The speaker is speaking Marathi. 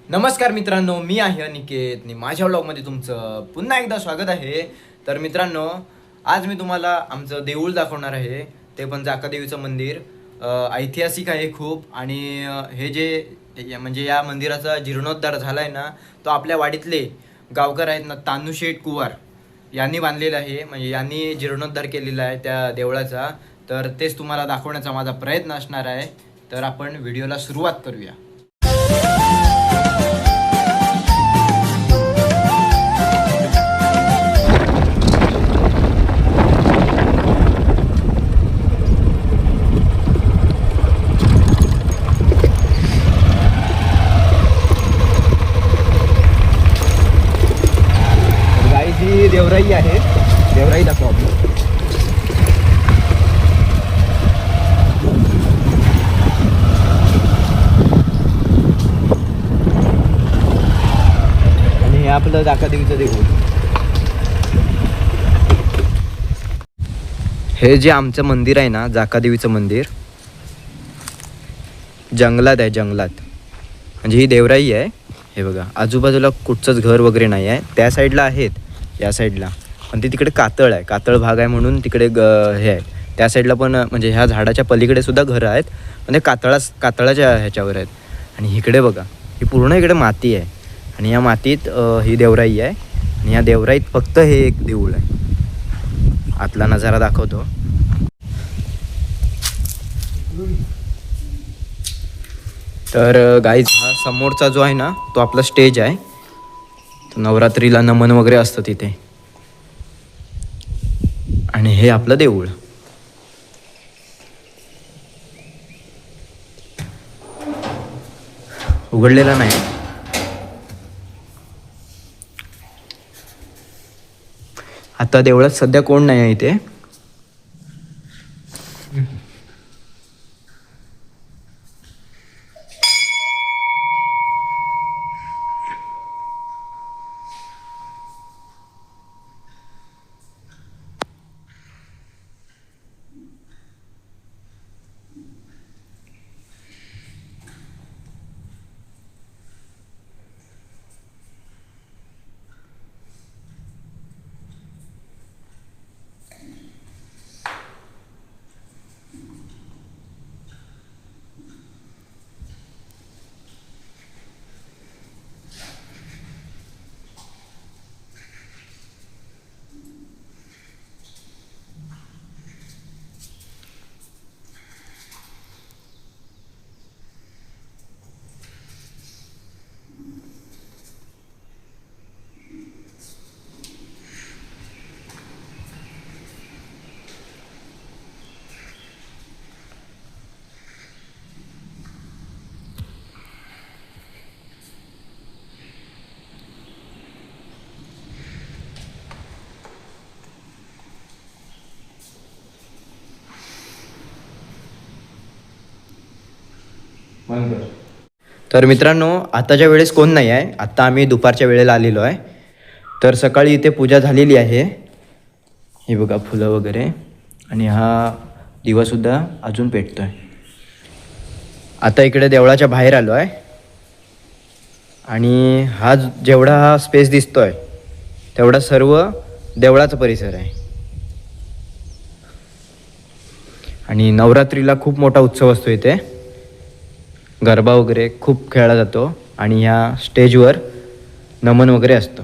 नमस्कार मित्रांनो, मी आहे अनिकेत आणि माझ्या व्लॉगमध्ये तुमचं पुन्हा एकदा स्वागत आहे. तर मित्रांनो, आज मी तुम्हाला आमचं देऊळ दाखवणार आहे. ते पण जाकादेवीचं मंदिर. ऐतिहासिक आहे खूप. आणि हे जे म्हणजे या मंदिराचा जीर्णोद्धार झाला आहे ना, तो आपल्या वाडीतले गावकर आहेत ना, तानूशेठ कुवार यांनी बांधलेला आहे. म्हणजे यांनी जीर्णोद्धार केलेला आहे त्या देवळाचा. तर तेच तुम्हाला दाखवण्याचा माझा प्रयत्न असणार आहे. तर आपण व्हिडिओला सुरुवात करूया. ही देवराई आहे. देवराई दाखवा आपली. आणि हे आपलं जाकादेवीचं देऊळ. हे जे आमचं मंदिर आहे ना, जाकादेवीचं मंदिर जंगलात आहे. जंगलात म्हणजे ही देवराई आहे. हे बघा, आजूबाजूला कुठचंच घर वगैरे नाही आहे. त्या साईडला आहेत, या साईडला, पण ती तिकडे कातळ आहे. कातळ भाग आहे म्हणून तिकडे हे आहे. त्या साईडला पण म्हणजे ह्या झाडाच्या पलीकडे सुद्धा घरं आहेत, पण ते कातळाच्या ह्याच्यावर आहेत. आणि इकडे बघा, ही पूर्ण इकडे माती आहे. आणि या मातीत ही देवराई आहे. आणि या देवराईत फक्त हे एक देऊळ आहे. आतला नजारा दाखवतो. तर गाईज, हा समोरचा जो आहे ना, तो आपला स्टेज आहे. नवरात्रीला नमन वगैरे असतं तिथे. आणि हे आपलं देऊळ. उघडलेला नाही. आता देवळात सध्या कोण नाही आहे इथे. तर मित्रांनो, आताच्या वेळेस कोण नाही आहे. आत्ता आम्ही दुपारच्या वेळेला आलेलो आहे. तर सकाळी इथे पूजा झालेली आहे. हे बघा, फुलं वगैरे. आणि हा दिवासुद्धा अजून पेटतो आहे. आता इकडे देवळाच्या बाहेर आलो आहे. आणि हा जेवढा स्पेस दिसतो आहे तेवढा सर्व देवळाचा परिसर आहे. आणि नवरात्रीला खूप मोठा उत्सव असतो इथे. गरबा वगैरे खूप खेळला जातो. आणि ह्या स्टेजवर नमन वगैरे असतं.